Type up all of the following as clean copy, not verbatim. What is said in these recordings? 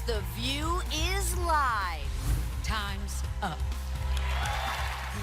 The View is live. Time's up.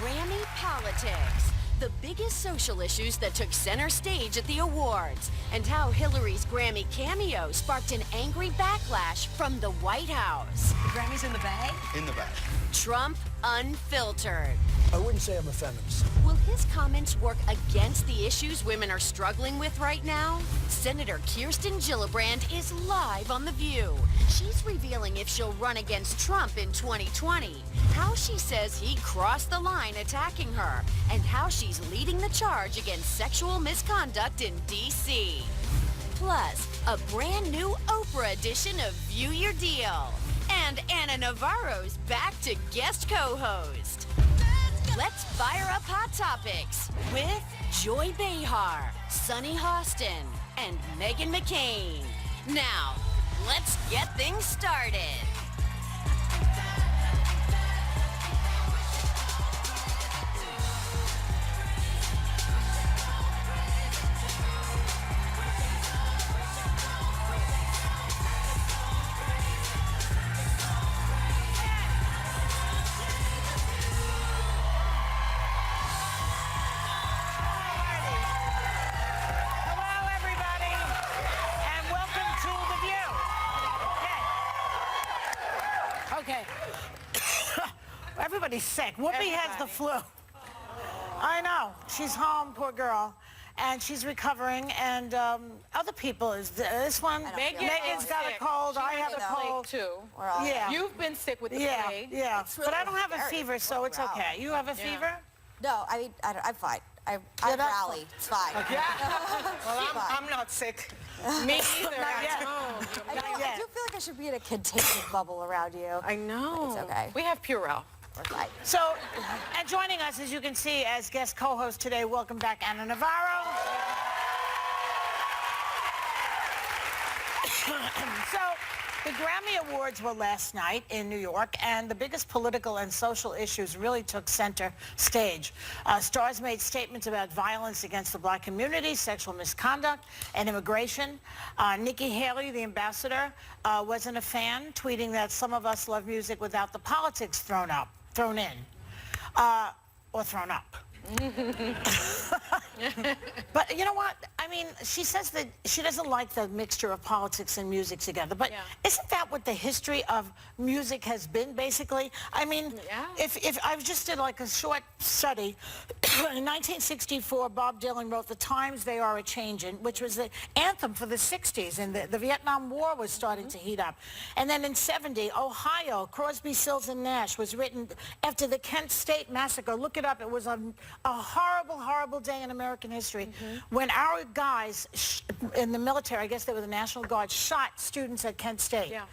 Grammy politics. The biggest social issues that took center stage at the awards, and how Hillary's Grammy cameo sparked an angry backlash from the White House. The Grammy's in the bag? In the bag. Trump unfiltered. I wouldn't say I'm a feminist. Will his comments work against the issues women are struggling with right now? Senator Kirsten Gillibrand is live on The View. She's revealing if she'll run against Trump in 2020, how she says he crossed the line attacking her, and how she's leading the charge against sexual misconduct in D.C. Plus, a brand new Oprah edition of View Your Deal. And Anna Navarro's back to guest co-host. Let's fire up Hot Topics with Joy Behar, Sunny Hostin, and Meghan McCain. Now, let's get things started. Okay. Everybody's sick. Whoopi has the flu. I know. She's home, poor girl. And she's recovering. And other people, this one, Megan's got a cold. I have a cold. Too. Yeah. You've been sick with the plague. Yeah. But I don't have a fever, so it's okay. You have a fever? No, I'm fine. I rally. It's fine. Okay. Well, I'm not sick. Me either. Not yet. I do feel like I should be in a containment bubble around you. I know. It's okay. We have Purell. We're fine. So, and joining us, as you can see, as guest co-host today, welcome back Anna Navarro. So, the Grammy Awards were last night in New York, and the biggest political and social issues really took center stage. Stars made statements about violence against the black community, sexual misconduct, and immigration. Nikki Haley, the ambassador, wasn't a fan, tweeting that some of us love music without the politics thrown in, or thrown up. But you know what? I mean, she says that she doesn't like the mixture of politics and music together. But isn't that what the history of music has been, basically? I mean, if I just did like a short study, in 1964, Bob Dylan wrote "The Times They Are A-Changin'," which was the anthem for the 60s, and the Vietnam War was starting to heat up. And then in 70, Ohio, Crosby, Stills, and Nash was written after the Kent State Massacre. Look it up. It was a horrible, horrible day in American history when our guys in the military, I guess they were the National Guard, shot students at Kent State. Yeah.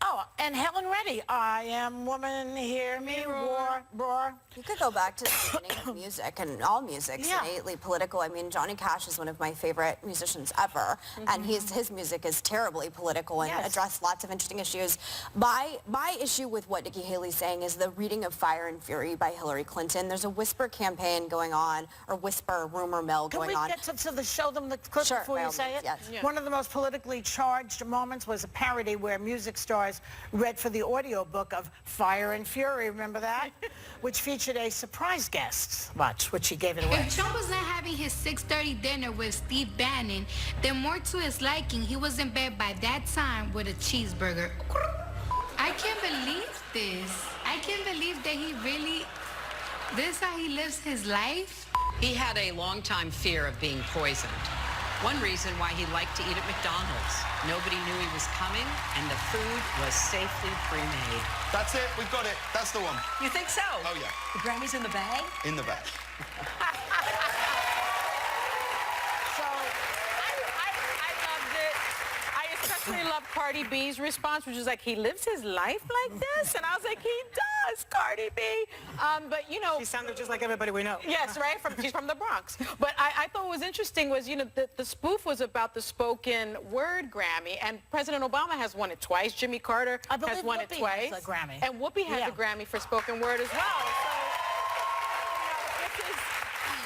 Oh, and Helen Reddy, I am woman, hear me roar. You could go back to the beginning of music, and all music's innately political. I mean, Johnny Cash is one of my favorite musicians ever, and his music is terribly political and addressed lots of interesting issues. My issue with what Nikki Haley's saying is the reading of Fire and Fury by Hillary Clinton. There's a whisper campaign going on, or whisper rumor mill going on. Can we get to show them the clip before you say it? Yes. Yeah. One of the most politically charged moments was a parody where music stars read for the audiobook of Fire and Fury, remember that? Which featured a surprise guest. Watch, which she gave it away. If Trump was not having his 6:30 dinner with Steve Bannon, then more to his liking, he was in bed by that time with a cheeseburger. I can't believe this. I can't believe that this is how he lives his life. He had a long-time fear of being poisoned. One reason why he liked to eat at McDonald's. Nobody knew he was coming, and the food was safely pre-made. That's it. We've got it. That's the one. You think so? Oh, yeah. The Grammy's in the bag? In the bag. So, I loved it. I especially loved Cardi B's response, which was like, he lives his life like this? And I was like, he does, Cardi B. But, you know... She sounded just like everybody we know. Yes, right? She's from the Bronx. But I thought what was interesting was, you know, the spoof was about the spoken word Grammy, and President Obama has won it twice. Jimmy Carter has won it twice. Has a Grammy. And Whoopi has a Grammy for spoken word as well. So,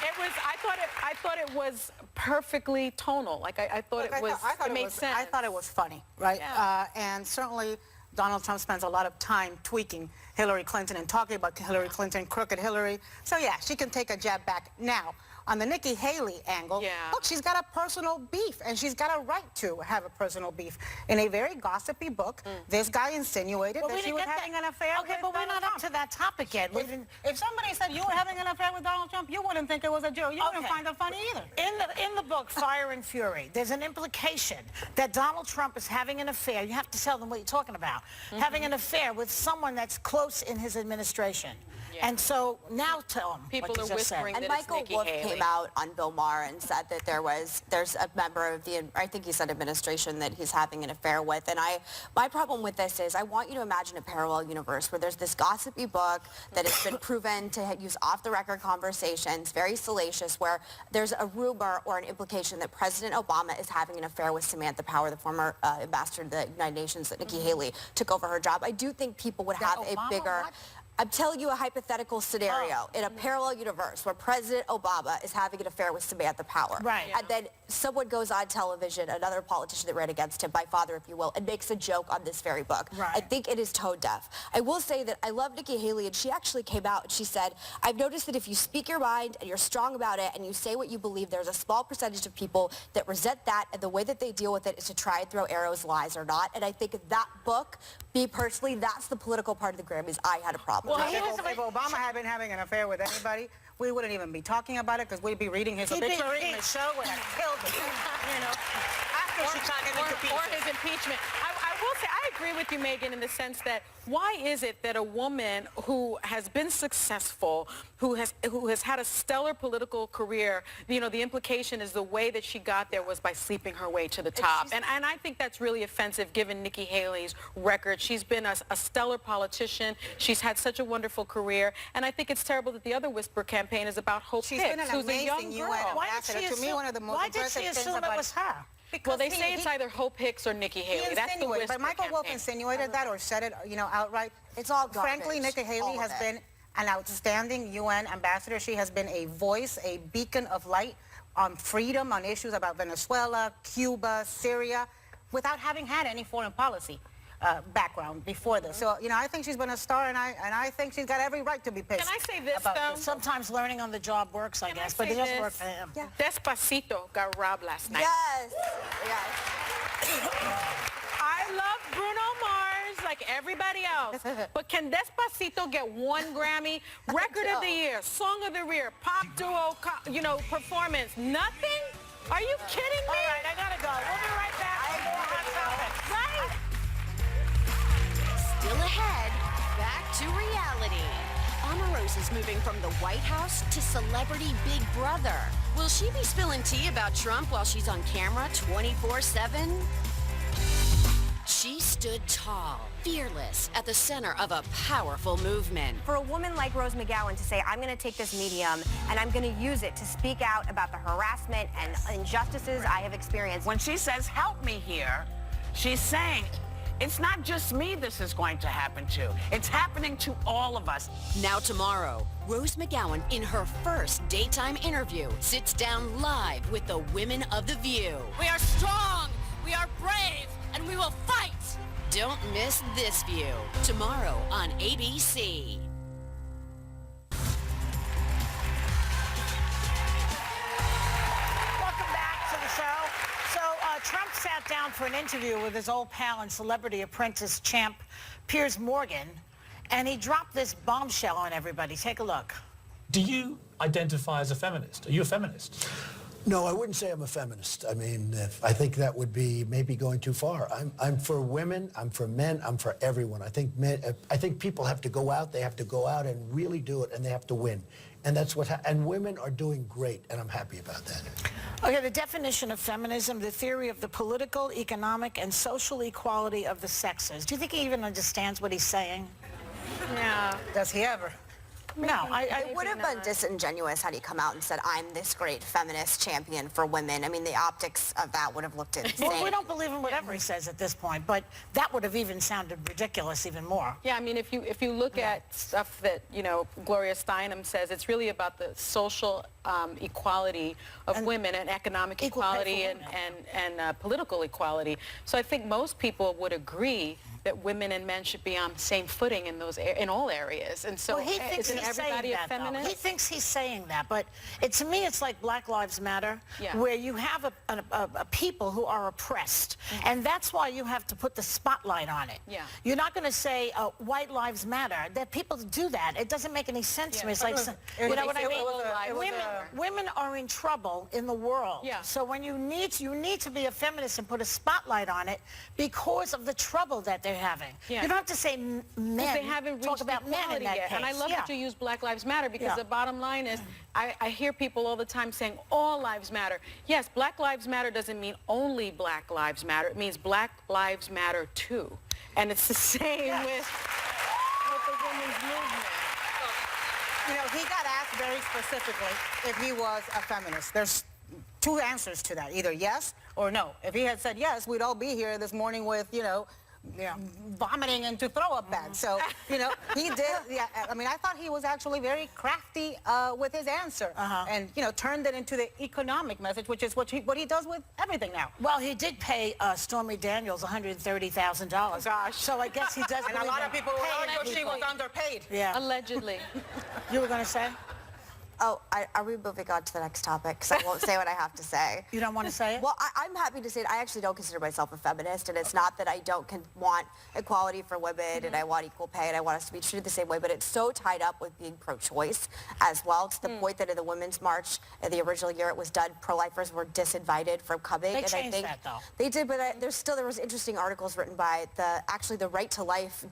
you know, I I thought it was perfectly tonal. Like I thought Look, it was. It made was, sense. I thought it was funny, right? Yeah. And certainly Donald Trump spends a lot of time tweaking Hillary Clinton and talking about Hillary Clinton, crooked Hillary. So yeah, she can take a jab back. Now, on the Nikki Haley angle, look, she's got a personal beef, and she's got a right to have a personal beef. In a very gossipy book, this guy insinuated that she was having an affair with but we're not up to that topic yet. If somebody said you were having an affair with Donald Trump, you wouldn't think it was a joke. You wouldn't find it funny either. In the book, Fire and Fury, there's an implication that Donald Trump is having an affair. You have to tell them what you're talking about. Having an affair with someone that's close in his administration. Yeah. And so now tell them People what are you just said. whispering And that Michael it's Nikki Wolf Haley. came out on Bill Maher and said that there's a member of the, I think he said administration, that he's having an affair with. And my problem with this is I want you to imagine a parallel universe where there's this gossipy book that has been proven to use off-the-record conversations, very salacious, where there's a rumor or an implication that President Obama is having an affair with Samantha Power, the former ambassador to the United Nations, that Nikki Haley took over her job. I do think people would have a bigger... I'm telling you a hypothetical scenario in a parallel universe where President Obama is having an affair with Samantha Power. Right. And then someone goes on television, another politician that ran against him, by father, if you will, and makes a joke on this very book. Right. I think it is tone deaf. I will say that I love Nikki Haley, and she actually came out and she said, I've noticed that if you speak your mind and you're strong about it and you say what you believe, there's a small percentage of people that resent that, and the way that they deal with it is to try and throw arrows, lies or not. And I think that book, me personally, that's the political part of the Grammys I had a problem with. If Obama had been having an affair with anybody, we wouldn't even be talking about it because we'd be reading his obituary and the show would have killed him, you know, after she got him into pieces. Or his impeachment. I will say, I agree with you, Megan, in the sense that why is it that a woman who has been successful, who has had a stellar political career, you know, the implication is the way that she got there was by sleeping her way to the top. And I think that's really offensive given Nikki Haley's record. She's been a stellar politician. She's had such a wonderful career. And I think it's terrible that the other Whisper campaign is about Hope She's Hicks, been an who's a young amazing girl. UN ambassador. To me, one of the most impressive things about it was her? Well, they say it's either Hope Hicks or Nikki Haley. That's the Whisper but Michael Wolf campaign. insinuated that or said it, you know, outright. It's all garbage. Frankly, Nikki Haley has been an outstanding UN ambassador. She has been a voice, a beacon of light on freedom, on issues about Venezuela, Cuba, Syria, without having had any foreign policy background before this. So, you know, I think she's been a star, and I think she's got every right to be pissed. Can I say this, about though? this. Sometimes learning on the job works, I guess, but it doesn't work for him. Yeah. Despacito got robbed last night. Yes. Yes. I love Bruno Mars like everybody else, but can Despacito get one Grammy? Record of the Year, Song of the Year, Pop Duo, you know, performance, nothing? Are you kidding me? All right, I gotta go. We'll be right back. Right? Still ahead, back to reality. Omarosa's moving from the White House to celebrity Big Brother. Will she be spilling tea about Trump while she's on camera 24/7? She stood tall, fearless, at the center of a powerful movement. For a woman like Rose McGowan to say, I'm going to take this medium and I'm going to use it to speak out about the harassment and injustices I have experienced. When she says, help me here, she's saying, it's not just me this is going to happen to. It's happening to all of us. Now tomorrow, Rose McGowan, in her first daytime interview, sits down live with the women of The View. We are strong, we are brave, and we will fight. Don't miss this View, tomorrow on ABC. Welcome back to the show. So Trump sat down for an interview with his old pal and Celebrity Apprentice champ, Piers Morgan, and he dropped this bombshell on everybody. Take a look. Do you identify as a feminist? Are you a feminist? No, I wouldn't say I'm a feminist. I mean, I think that would be maybe going too far. I'm for women, I'm for men, I'm for everyone. I think people have to go out, they have to go out and really do it, and they have to win. And that's what, and women are doing great, and I'm happy about that. Okay, the definition of feminism, the theory of the political, economic, and social equality of the sexes. Do you think he even understands what he's saying? Yeah. Does he ever? No, It would have been disingenuous had he come out and said, I'm this great feminist champion for women. I mean, the optics of that would have looked insane. Well, we don't believe in whatever he says at this point, but that would have even sounded ridiculous even more. Yeah, I mean, if you look at stuff that, you know, Gloria Steinem says, it's really about the social equality of women and economic equality and political equality. So I think most people would agree that women and men should be on the same footing in in all areas. And so, well, he thinks isn't he's everybody saying a that, feminist? though. He thinks he's saying that, but to me, it's like Black Lives Matter, where you have a people who are oppressed, and that's why you have to put the spotlight on it. Yeah. You're not going to say white lives matter. That people do that. It doesn't make any sense to me. It's like, you know what I mean? Women are in trouble in the world. Yeah. So when you need to be a feminist and put a spotlight on it because of the trouble that they're having. Yeah. You don't have to say men. They haven't Talk reached about men in equality that yet. case. And I love that you use Black Lives Matter because the bottom line is I hear people all the time saying all lives matter. Yes, Black Lives Matter doesn't mean only Black Lives Matter. It means Black Lives Matter too. And it's the same with the women's movement. You know, he got asked very specifically if he was a feminist. There's two answers to that, either yes or no. If he had said yes, we'd all be here this morning with, you know, vomiting into throw-up bags. So, you know, he did, I mean, I thought he was actually very crafty with his answer and, you know, turned it into the economic message, which is what he does with everything now. Well, he did pay Stormy Daniels $130,000. Gosh. So I guess he does. And a lot of people will argue she was underpaid. Yeah. Allegedly. You were going to say? Oh, are we moving on to the next topic? Because I won't say what I have to say. You don't want to say it? Well, I'm happy to say it. I actually don't consider myself a feminist, and it's not that I don't want equality for women and I want equal pay and I want us to be treated the same way, but it's so tied up with being pro-choice as well, to the point that in the Women's March in the original year it was done, pro-lifers were disinvited from coming. They changed that, though. They did, but there was interesting articles written by the Right to Life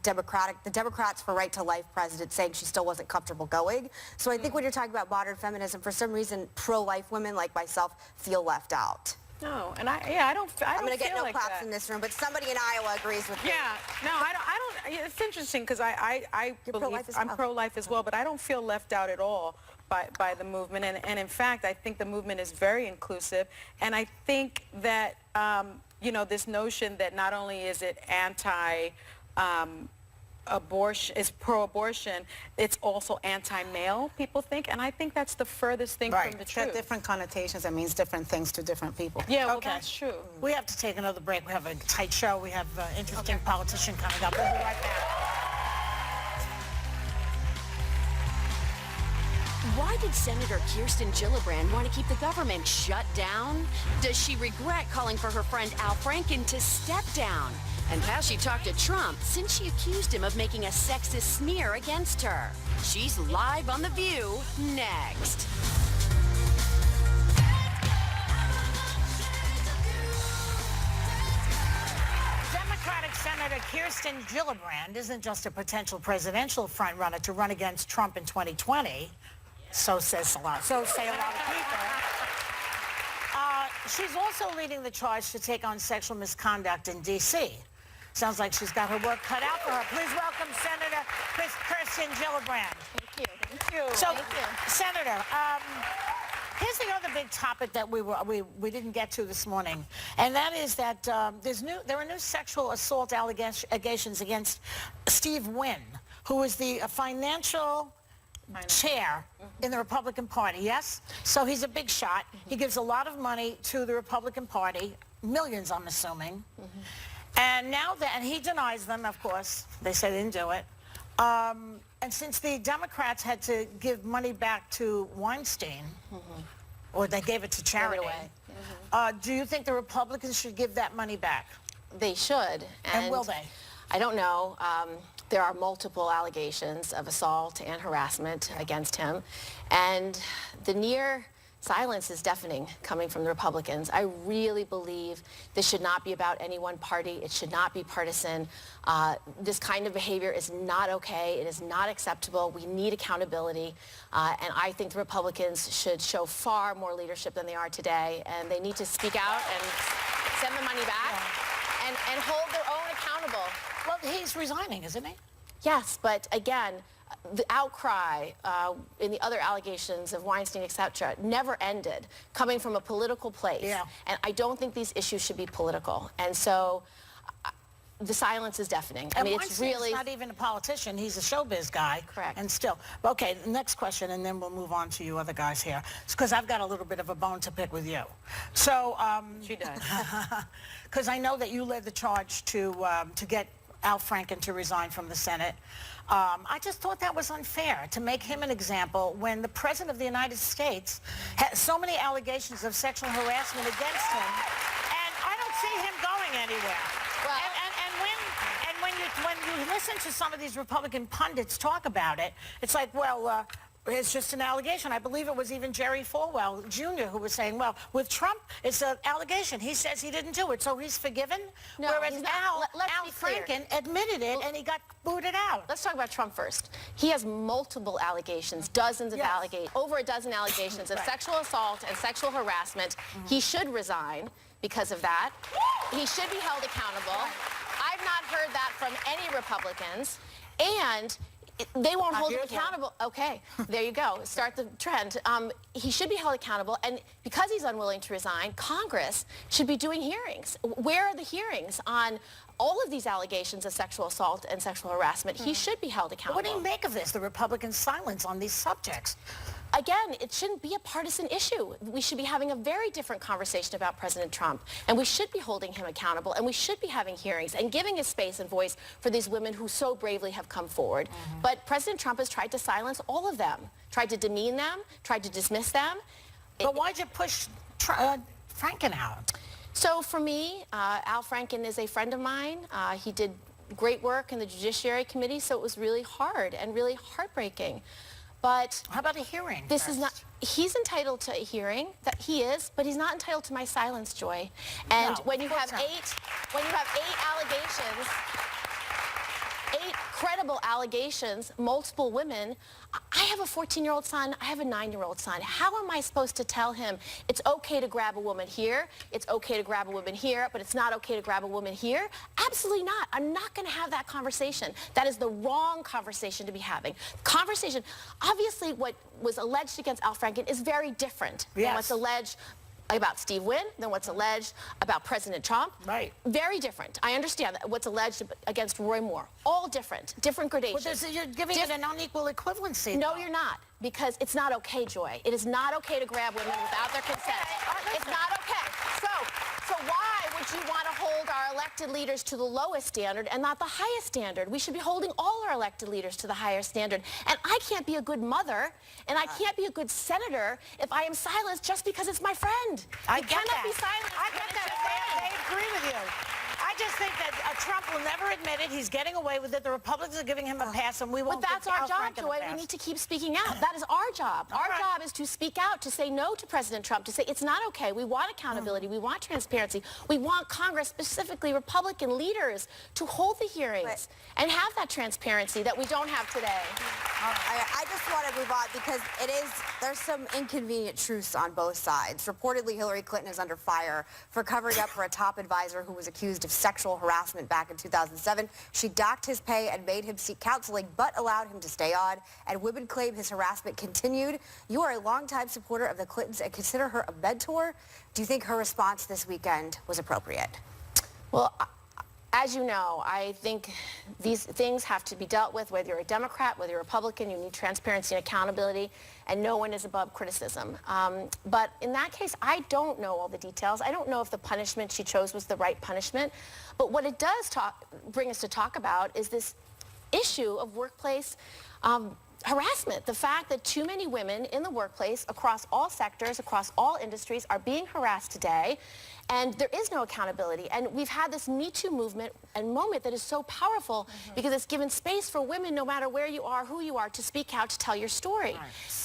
the Democrats for Right to Life president saying she still wasn't comfortable going. So I think when you're talking about modern feminism, for some reason, pro-life women like myself feel left out. No, and I don't I'm going to get no like claps that. in this room, but somebody in Iowa agrees with me. Yeah, no, I don't. It's interesting because I believe pro-life as I'm well. pro-life as well, but I don't feel left out at all by the movement. And in fact, I think the movement is very inclusive, and I think that you know, this notion that not only is it abortion is pro-abortion, it's also anti-male, people think, and I think that's the furthest thing from the It's got truth. different connotations. It means different things to different people. Yeah, well, that's true. We have to take another break. We have a tight show. We have an interesting politician coming up. We'll be right back. Why did Senator Kirsten Gillibrand want to keep the government shut down? Does she regret calling for her friend Al Franken to step down? And how she talked to Trump since she accused him of making a sexist smear against her. She's live on The View next. Democratic Senator Kirsten Gillibrand isn't just a potential presidential frontrunner to run against Trump in 2020. So say a lot of people. She's also leading the charge to take on sexual misconduct in D.C. Sounds like she's got her work cut out for her. Please welcome Senator Kirsten Gillibrand. Thank you. Thank you. So, Senator, here's the other big topic that we didn't get to this morning, and that is that there are new sexual assault allegations against Steve Wynn, who is the financial chair in the Republican Party, yes? So he's a big shot. He gives a lot of money to the Republican Party, millions, I'm assuming. And now and he denies them, of course. They say they didn't do it. And since the Democrats had to give money back to Weinstein, or they gave it to charity, do you think the Republicans should give that money back? They should. And will they? I don't know. There are multiple allegations of assault and harassment against him. And the near silence is deafening coming from the Republicans. I really believe this should not be about any one party. It should not be partisan. This kind of behavior is not okay. It is not acceptable. We need accountability. And I think the Republicans should show far more leadership than they are today. And they need to speak out and send the money back and hold their own accountable. Well, he's resigning, isn't he? Yes, but again, the outcry in the other allegations of Weinstein, et cetera, never ended, coming from a political place. Yeah. And I don't think these issues should be political. And so the silence is deafening. And it's really not even a politician. He's a showbiz guy. Correct. And still. Okay, the next question, and then we'll move on to you other guys here. Because I've got a little bit of a bone to pick with you. So, she does. Because I know that you led the charge to get Al Franken to resign from the Senate. I just thought that was unfair to make him an example when the President of the United States has so many allegations of sexual harassment against him, and I don't see him going anywhere. Well, when you listen to some of these Republican pundits talk about it, it's like, well, it's just an allegation. I believe it was even Jerry Falwell Jr. who was saying, well, with Trump, it's an allegation. He says he didn't do it, so he's forgiven. No, whereas he's not. Al Franken admitted it, and he got booted out. Let's talk about Trump first. He has multiple allegations, dozens of allegations, over a dozen allegations of sexual assault and sexual harassment. He should resign because of that. He should be held accountable. I've not heard that from any Republicans, and they won't hold him accountable. Okay, there you go. Start the trend. He should be held accountable, and because he's unwilling to resign, Congress should be doing hearings. Where are the hearings on all of these allegations of sexual assault and sexual harassment? He should be held accountable. What do you make of this, the Republican silence on these subjects? Again, it shouldn't be a partisan issue. We should be having a very different conversation about President Trump, and we should be holding him accountable, and we should be having hearings and giving a space and voice for these women who so bravely have come forward. But President Trump has tried to silence all of them, tried to demean them, tried to dismiss them. But why'd you push Franken out? So for me, Al Franken is a friend of mine. He did great work in the Judiciary Committee, so it was really hard and really heartbreaking. But how about a hearing? This is not. He's entitled to a hearing. That he is, but he's not entitled to my silence, Joy. And No, when you have eight allegations, 8 credible allegations, multiple women. I have a 14-year-old son. I have a 9-year-old son. How am I supposed to tell him it's okay to grab a woman here, it's okay to grab a woman here, but it's not okay to grab a woman here? Absolutely not. I'm not going to have that conversation. That is the wrong conversation to be having. Conversation, obviously what was alleged against Al Franken is very different than what's alleged about Steve Wynn, than what's alleged about President Trump. Right. Very different. I understand that what's alleged against Roy Moore. All different. Different gradations. Well, you're giving it an unequal equivalency. No, you're not. Because it's not okay, Joy. It is not okay to grab women without their consent. It's not okay. So why would you want to hold our elected leaders to the lowest standard and not the highest standard? We should be holding all our elected leaders to the higher standard. And I can't be a good mother, and I can't be a good senator if I am silenced just because it's my friend. I You get cannot that. be silenced. I get that. They agree with you. I just think that Trump will never admit it. He's getting away with it. The Republicans are giving him a pass, and we won't. But that's give our Al job, Franken a Joy. pass. We need to keep speaking out. That is our job. Our job is to speak out, to say no to President Trump, to say it's not okay. We want accountability. We want transparency. We want Congress, specifically Republican leaders, to hold the hearings and have that transparency that we don't have today. I just want to move on because there's some inconvenient truths on both sides. Reportedly, Hillary Clinton is under fire for covering up for a top advisor who was accused of sexual harassment back in 2007. She docked his pay and made him seek counseling, but allowed him to stay on. And women claim his harassment continued. You are a longtime supporter of the Clintons and consider her a mentor. Do you think her response this weekend was appropriate? Well, as you know, I think these things have to be dealt with, whether you're a Democrat, whether you're a Republican. You need transparency and accountability, and no one is above criticism. But in that case, I don't know all the details. I don't know if the punishment she chose was the right punishment. But what it does bring us to talk about is this issue of workplace harassment. The fact that too many women in the workplace across all sectors, across all industries are being harassed today, and there is no accountability. And we've had this Me Too movement and moment that is so powerful because it's given space for women, no matter where you are, who you are, to speak out, to tell your story.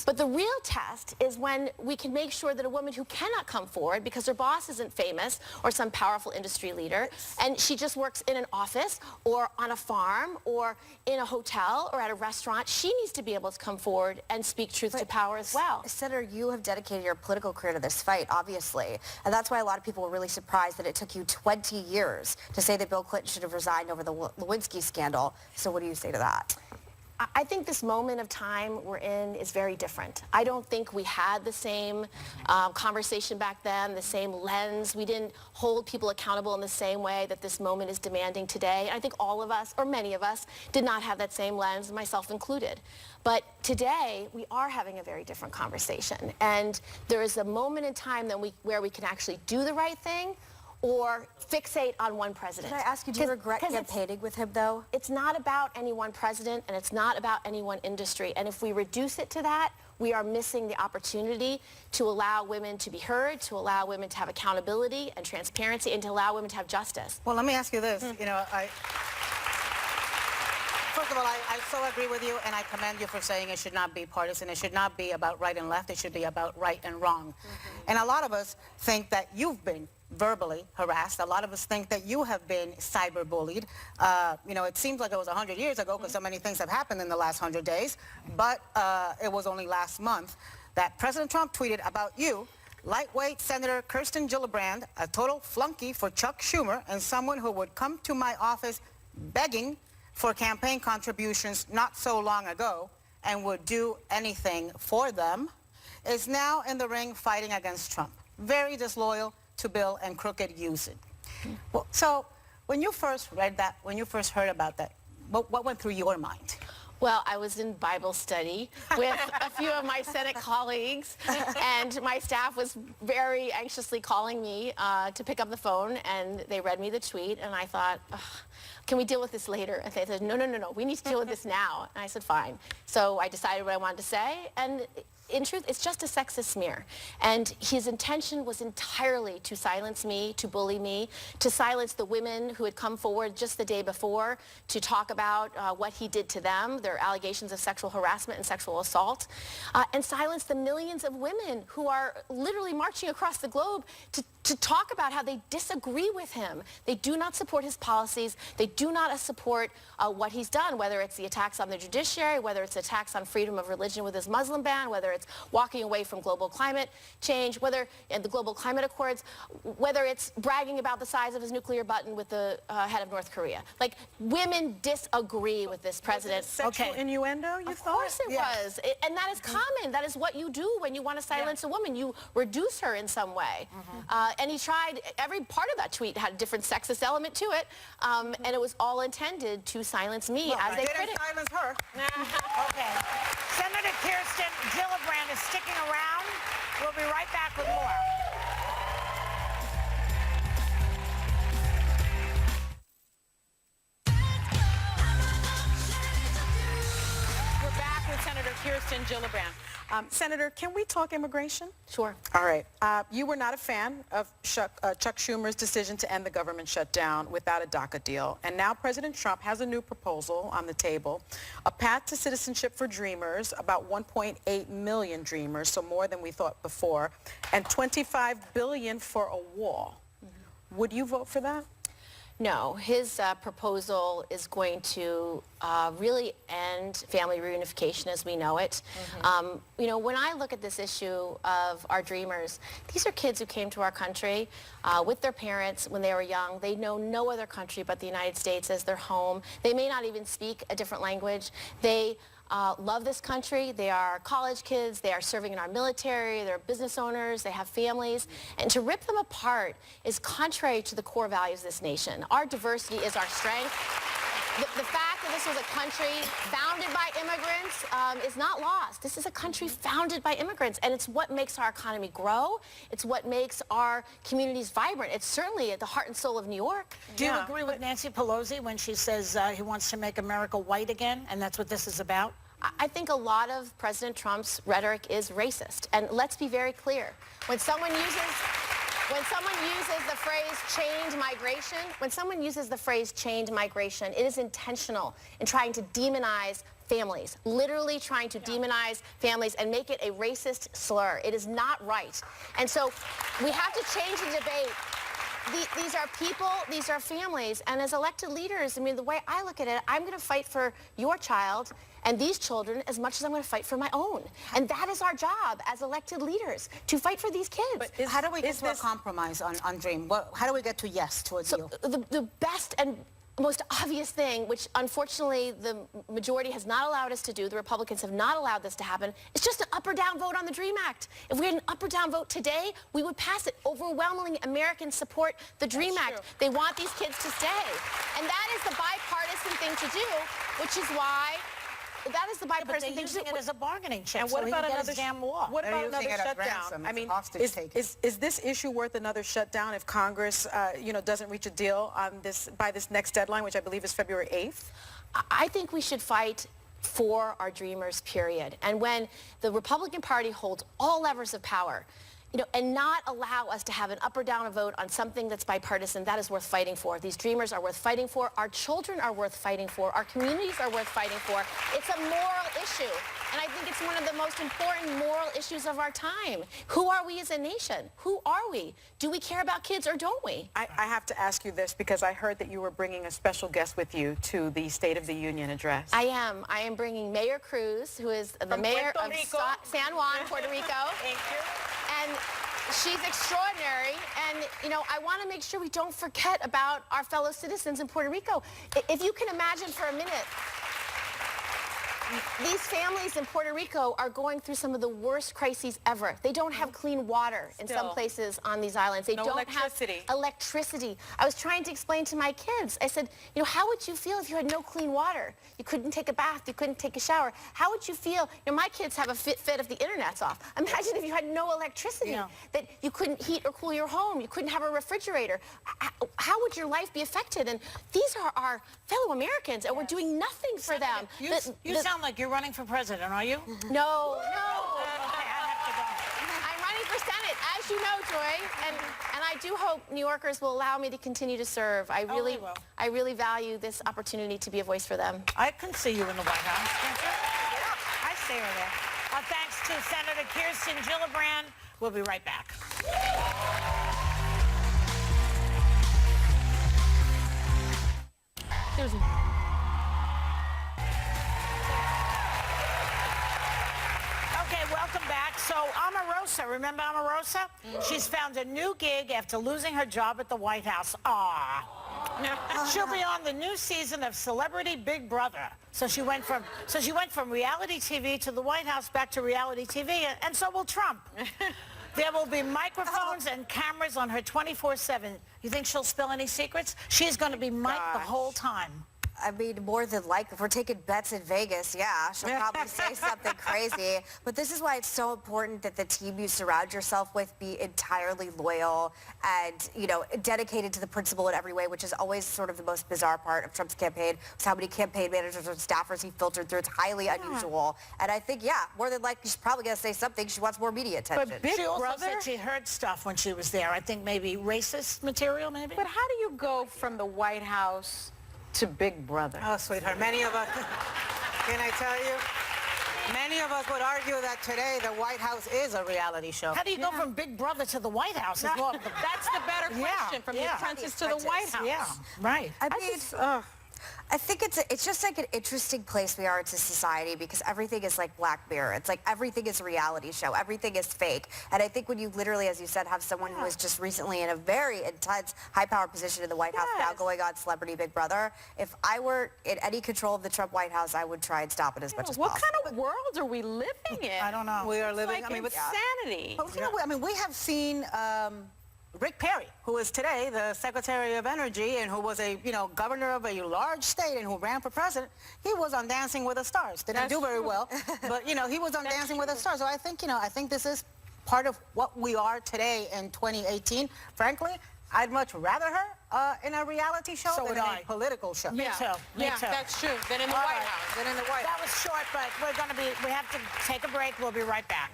But the real test is when we can make sure that a woman who cannot come forward because her boss isn't famous or some powerful industry leader, and she just works in an office or on a farm or in a hotel or at a restaurant, she needs to be able to come forward and speak truth to power as well. Senator, you have dedicated your political career to this fight, obviously, and that's why a lot of people were really surprised that it took you 20 years to say that Bill Clinton should have resigned over the Lewinsky scandal. So what do you say to that? I think this moment of time we're in is very different. I don't think we had the same conversation back then, the same lens. We didn't hold people accountable in the same way that this moment is demanding today. And I think all of us, or many of us, did not have that same lens, myself included. But today, we are having a very different conversation. And there is a moment in time where we can actually do the right thing or fixate on one president. Can I ask you, do you regret campaigning with him, though? It's not about any one president, and it's not about any one industry. And if we reduce it to that, we are missing the opportunity to allow women to be heard, to allow women to have accountability and transparency, and to allow women to have justice. Well, let me ask you this. You know, first of all, I so agree with you, and I commend you for saying it should not be partisan. It should not be about right and left. It should be about right and wrong. And a lot of us think that you've been verbally harassed. A lot of us think that you have been cyberbullied. You know, it seems like it was 100 years ago because so many things have happened in the last 100 days, but it was only last month that President Trump tweeted about you, lightweight Senator Kirsten Gillibrand, a total flunky for Chuck Schumer, and someone who would come to my office begging for campaign contributions not so long ago and would do anything for them, is now in the ring fighting against Trump. Very disloyal to Bill and crooked usage. Well, so when you first read that, when you first heard about that, what went through your mind? Well, I was in Bible study with a few of my Senate colleagues, and my staff was very anxiously calling me to pick up the phone, and they read me the tweet, and I thought, can we deal with this later? And they said, no, we need to deal with this now. And I said, fine. So I decided what I wanted to say, and in truth, it's just a sexist smear. And his intention was entirely to silence me, to bully me, to silence the women who had come forward just the day before to talk about what he did to them, their allegations of sexual harassment and sexual assault, and silence the millions of women who are literally marching across the globe to talk about how they disagree with him. They do not support his policies. They do not support what he's done, whether it's the attacks on the judiciary, whether it's attacks on freedom of religion with his Muslim ban, whether it's walking away from global climate change, whether in the global climate accords, whether it's bragging about the size of his nuclear button with the head of North Korea. Like, women disagree with this president. Sexual innuendo, you thought? Of course it was. And that is common. That is what you do when you want to silence a woman. You reduce her in some way. And he tried, every part of that tweet had a different sexist element to it, and it was all intended to silence me as a critic. Silence her. Okay. Senator Kirsten Gillibrand is sticking around. We'll be right back with more. We're back with Senator Kirsten Gillibrand. Senator, can we talk immigration? Sure. All right. You were not a fan of Chuck Schumer's decision to end the government shutdown without a DACA deal. And now President Trump has a new proposal on the table, a path to citizenship for dreamers, about 1.8 million dreamers, so more than we thought before, and $25 billion for a wall. Would you vote for that? No, his proposal is going to really end family reunification as we know it. You know, when I look at this issue of our dreamers, these are kids who came to our country with their parents when they were young. They know no other country but the United States as their home. They may not even speak a different language. They love this country. They are college kids. They are serving in our military. They're business owners. They have families. And to rip them apart is contrary to the core values of this nation. Our diversity is our strength. The fact that this was a country founded by immigrants is not lost. This is a country founded by immigrants, and it's what makes our economy grow. It's what makes our communities vibrant. It's certainly at the heart and soul of New York. Do you agree with Nancy Pelosi when she says he wants to make America white again, and that's what this is about? I think a lot of President Trump's rhetoric is racist. And let's be very clear. When someone uses the phrase chained migration, it is intentional in trying to demonize families, literally trying to demonize families and make it a racist slur. It is not right. And so we have to change the debate. These are people, these are families, and as elected leaders, I mean, the way I look at it, I'm going to fight for your child and these children as much as I'm going to fight for my own. And that is our job as elected leaders, to fight for these kids. But how do we get to a compromise on DREAM? How do we get to yes to a deal? The best and most obvious thing, which unfortunately the majority has not allowed us to do, the Republicans have not allowed this to happen, is just an up or down vote on the DREAM Act. If we had an up or down vote today, we would pass it. Overwhelmingly, Americans support the DREAM Act. They want these kids to stay. And that is the bipartisan thing to do, which is why that is the bipartisan thing to do. It as a bargaining chip. And what about another damn law? What about another shutdown? I mean, is this issue worth another shutdown if Congress, doesn't reach a deal on this by this next deadline, which I believe is February 8th? I think we should fight for our dreamers, period. And when the Republican Party holds all levers of power, and not allow us to have an up or down vote on something that's bipartisan, that is worth fighting for. These dreamers are worth fighting for. Our children are worth fighting for. Our communities are worth fighting for. It's a moral issue. And I think it's one of the most important moral issues of our time. Who are we as a nation? Who are we? Do we care about kids or don't we? I have to ask you this because I heard that you were bringing a special guest with you to the State of the Union address. I am. I am bringing Mayor Cruz, who is the mayor of San Juan, Puerto Rico. Thank you. And she's extraordinary, and I want to make sure we don't forget about our fellow citizens in Puerto Rico. If you can imagine for a minute, these families in Puerto Rico are going through some of the worst crises ever. They don't have clean water in some places on these islands. They don't have electricity. I was trying to explain to my kids. I said, how would you feel if you had no clean water? You couldn't take a bath. You couldn't take a shower. How would you feel? My kids have a fit if the internet's off. Imagine if you had no electricity, that you couldn't heat or cool your home. You couldn't have a refrigerator. How would your life be affected? And these are our fellow Americans, and we're doing nothing for them. You sound like you're running for president, are you? No. I'm running for Senate, as you know, Joy, and I do hope New Yorkers will allow me to continue to serve. I really value this opportunity to be a voice for them. I can see you in the White House, can't you? Yeah, I see her there. Thanks to Senator Kirsten Gillibrand. We'll be right back. Okay, welcome back. So Omarosa, remember Omarosa? She's found a new gig after losing her job at the White House. She'll be on the new season of Celebrity Big Brother. So she went from reality TV to the White House, back to reality TV, and so will Trump. There will be microphones and cameras on her 24/7. You think she'll spill any secrets? She's going to be mic'd the whole time. I mean, more than likely, if we're taking bets in Vegas, yeah, she'll probably say something crazy. But this is why it's so important that the team you surround yourself with be entirely loyal and, dedicated to the principle in every way, which is always sort of the most bizarre part of Trump's campaign, was how many campaign managers and staffers he filtered through. It's highly unusual. And I think, more than likely, she's probably going to say something. She wants more media attention. But she also said she heard stuff when she was there. I think maybe racist material, maybe? But how do you go from the White House to Big Brother? Oh, sweetheart, many of us, can I tell you? Many of us would argue that today the White House is a reality show. How do you go from Big Brother to the White House? That's the better question, from the apprentice to the White House. Yeah, right. I think it's just like an interesting place we are as a society because everything is like Black Mirror. It's like everything is a reality show. Everything is fake. And I think when you literally, as you said, have someone who was just recently in a very intense, high-power position in the White House now going on Celebrity Big Brother, if I were in any control of the Trump White House, I would try and stop it as much as possible. What kind of world are we living in? I don't know. We are living, with insanity. But, we have seen Rick Perry, who is today the Secretary of Energy and who was a, governor of a large state and who ran for president. He was on Dancing with the Stars. Didn't do very well, but, he was on Dancing with the Stars. So I think this is part of what we are today in 2018. Frankly, I'd much rather her in a reality show than in a political show. Me too. That's true. Than in the White House. Than in the White House. That was short, but we have to take a break. We'll be right back.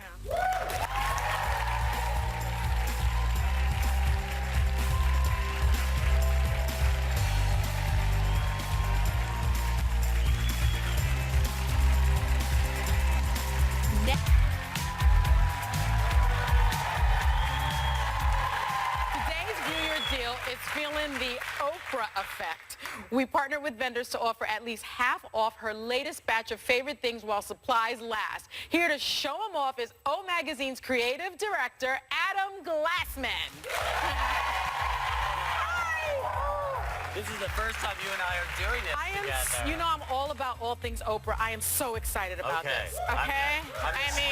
It's feeling the Oprah effect. We partner with vendors to offer at least half off her latest batch of favorite things while supplies last. Here to show them off is O Magazine's creative director, Adam Glassman. This is the first time you and I are doing this together. You know, I'm all about all things Oprah. I am so excited about this. Okay? I'm literally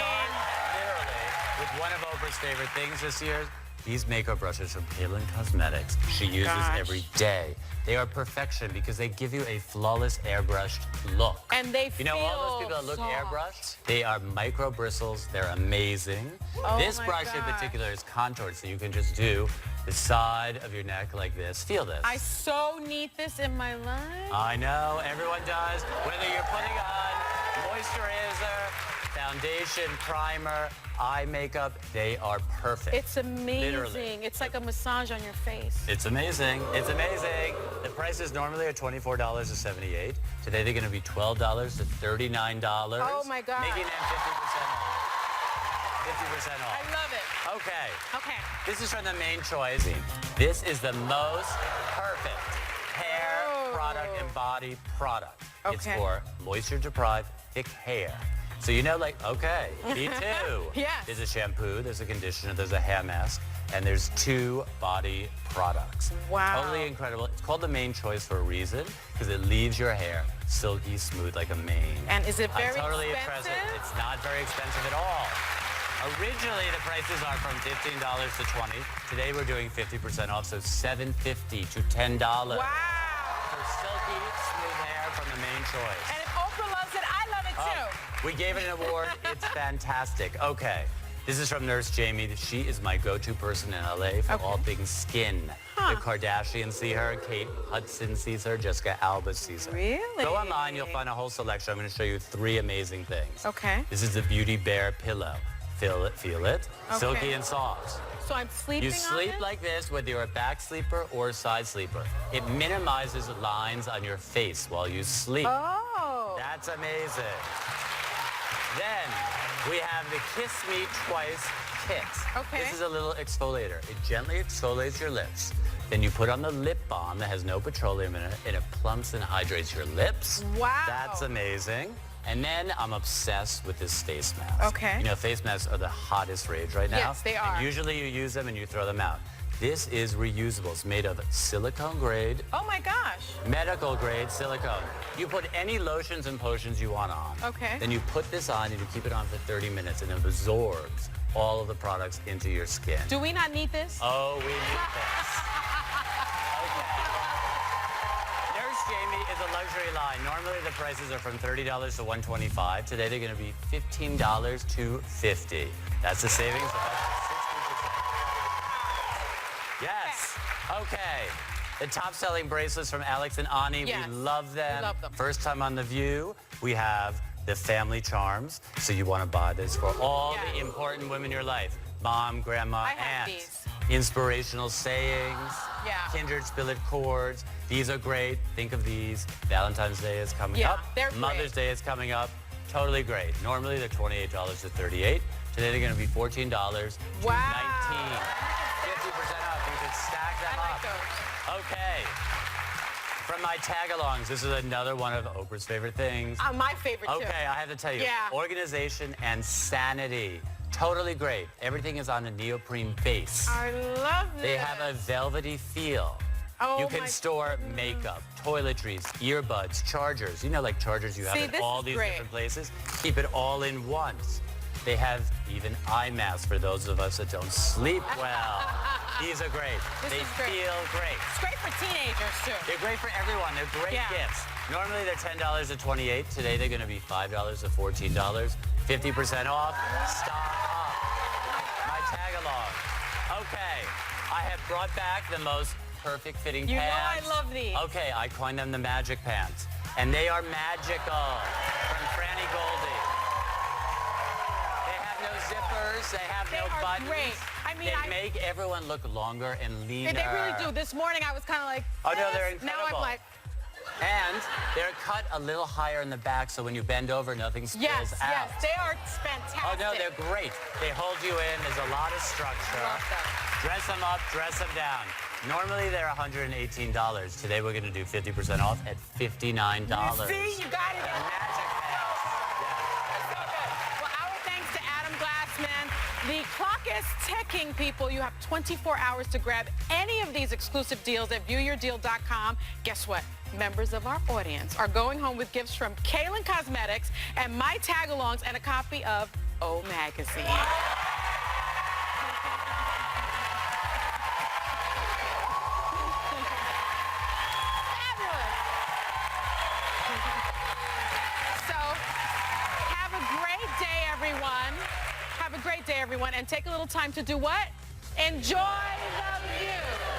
with one of Oprah's favorite things this year. These makeup brushes from Palin Cosmetics. She uses every day. They are perfection because they give you a flawless airbrushed look. And they You know, all those people that look airbrushed, they are micro bristles. They're amazing. This brush in particular is contoured, so you can just do the side of your neck like this. Feel this. I so need this in my life. I know, everyone does. Whether you're putting on moisturizer, foundation, primer, eye makeup, they are perfect. It's amazing. Literally. It's like a massage on your face. It's amazing. It's amazing. The prices normally are $24.78. Today they're going to be $12 to $39. Oh my God. Making them 50% off. 50% off. I love it. Okay. Okay. This is from the main choice. This is the most perfect hair product and body product. It's for moisture deprived, thick hair. So you know, like, okay, me too. Yes. There's a shampoo, there's a conditioner, there's a hair mask, and there's 2 body products. Wow. Totally incredible. It's called the main choice for a reason, because it leaves your hair silky smooth like a mane. And is it very totally expensive? impressive. It's not very expensive at all. Originally, the prices are from $15 to $20. Today, we're doing 50% off, so $7.50 to $10. Wow. For silky smooth hair from the main choice. And if Oprah loves it, I love it too. We gave it an award. It's fantastic. Okay. This is from Nurse Jamie. She is my go-to person in LA for all things skin. The Kardashians see her, Kate Hudson sees her, Jessica Alba sees her. Really? Go online, you'll find a whole selection. I'm going to show you 3 amazing things. Okay. This is the Beauty Bear pillow. Feel it, silky and soft. So I'm sleeping You sleep on it? like this, whether you're a back sleeper or a side sleeper. It minimizes lines on your face while you sleep. Oh. That's amazing. Then we have the Kiss Me Twice kit. Okay. This is a little exfoliator. It gently exfoliates your lips. Then you put on the lip balm that has no petroleum in it, and it plumps and hydrates your lips. Wow. That's amazing. And then I'm obsessed with this face mask. Okay. You know, face masks are the hottest rage right now. Yes, they are. And usually you use them and you throw them out. This is reusable. It's made of silicone grade, Oh my gosh. medical grade silicone. You put any lotions and potions you want on. Okay. Then you put this on and you keep it on for 30 minutes and it absorbs all of the products into your skin. Do we not need this? Oh, we need this. Okay. Nurse Jamie is a luxury line. Normally the prices are from $30 to $125. Today they're going to be $15 to $50. That's a savings of up to 60%. Yes. Okay. The top-selling bracelets from Alex and Ani. Yes. We love them. We love them. First time on The View, we have the family charms. So you want to buy this for all the important women in your life. Mom, grandma, I have aunt. these. Inspirational sayings. Yeah. Kindred spillet chords. These are great. Think of these. Valentine's Day is coming up. they're Mother's great. Day is coming up. Totally great. Normally they're $28 to $38. Today they're going to be $14 to $19. 50% off. You can stack them I like up. those. Okay. From my tag-alongs, this is another one of Oprah's favorite things. My favorite too. Okay, I have to tell you. Yeah. Organization and sanity. Totally great. Everything is on a neoprene base. I love this. They have a velvety feel. Oh, you can my store makeup, toiletries, earbuds, chargers. You know, like chargers you have See, in this all is these great. different places. Keep it all in once. They have even eye masks for those of us that don't sleep well. These are great. They is great. feel great. It's great for teenagers too. They're great for everyone. They're great gifts. Normally they're $10 to $28. Today they're going to be $5 to $14. 50% off. Stock up. My tag along. Okay. I have brought back the most perfect fitting You know pants. I love these. Okay, I coined them the magic pants. And they are magical. From Franny Goldie. They have no zippers. They have no are buttons. great. I mean, they make everyone look longer and leaner. They really do. This morning I was kind of like, Oh, no, they're this. Now incredible. I'm like, And they're cut a little higher in the back, so when you bend over, nothing spills out. yes, they are fantastic. Oh, no, they're great. They hold you in. There's a lot of structure. I love them. Dress them up, dress them down. Normally, they're $118. Today, we're going to do 50% off at $59. You see, you got it. Magic pants. So good. Well, our thanks to Adam Glassman. The clock is ticking, people. You have 24 hours to grab any of these exclusive deals at viewyourdeal.com. Guess what? Members of our audience are going home with gifts from Kaylin Cosmetics and my tag-alongs and a copy of O Magazine. Have a great day, everyone, and take a little time to do what? Enjoy the view.